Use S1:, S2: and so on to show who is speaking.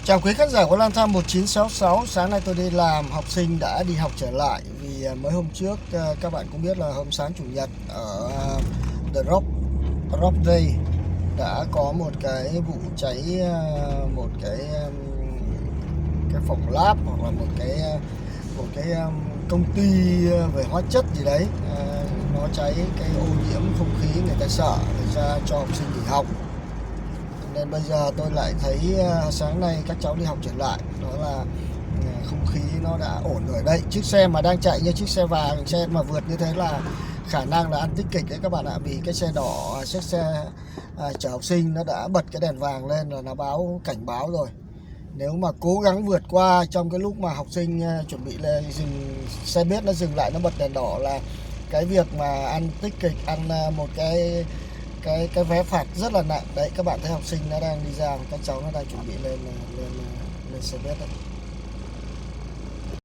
S1: Chào quý khán giả của Lang Thang 1966. Sáng nay tôi đi làm, học sinh đã đi học trở lại. Vì mấy hôm trước các bạn cũng biết là hôm sáng chủ nhật ở The Rock Day đã có một cái vụ cháy, một cái phòng lab hoặc là một cái công ty về hóa chất gì đấy. Nó cháy, cái ô nhiễm không khí, người ta sợ, người ta cho học sinh nghỉ học. Nên bây giờ tôi lại thấy sáng nay các cháu đi học trở lại, đó là không khí nó đã ổn rồi đây. Chiếc xe mà đang chạy như chiếc xe vàng, xe mà vượt như thế là khả năng là ăn tích kịch đấy các bạn ạ. Vì cái xe đỏ, chiếc xe chở học sinh nó đã bật cái đèn vàng lên là nó cảnh báo rồi. Nếu mà cố gắng vượt qua trong cái lúc mà học sinh chuẩn bị lên dừng, xe biết nó dừng lại, nó bật đèn đỏ, là cái việc mà ăn tích kịch, ăn một cái vé phạt rất là nặng đấy. Các bạn thấy học sinh nó đang đi ra, các cháu nó đang chuẩn bị lên lên lên xe buýt đấy.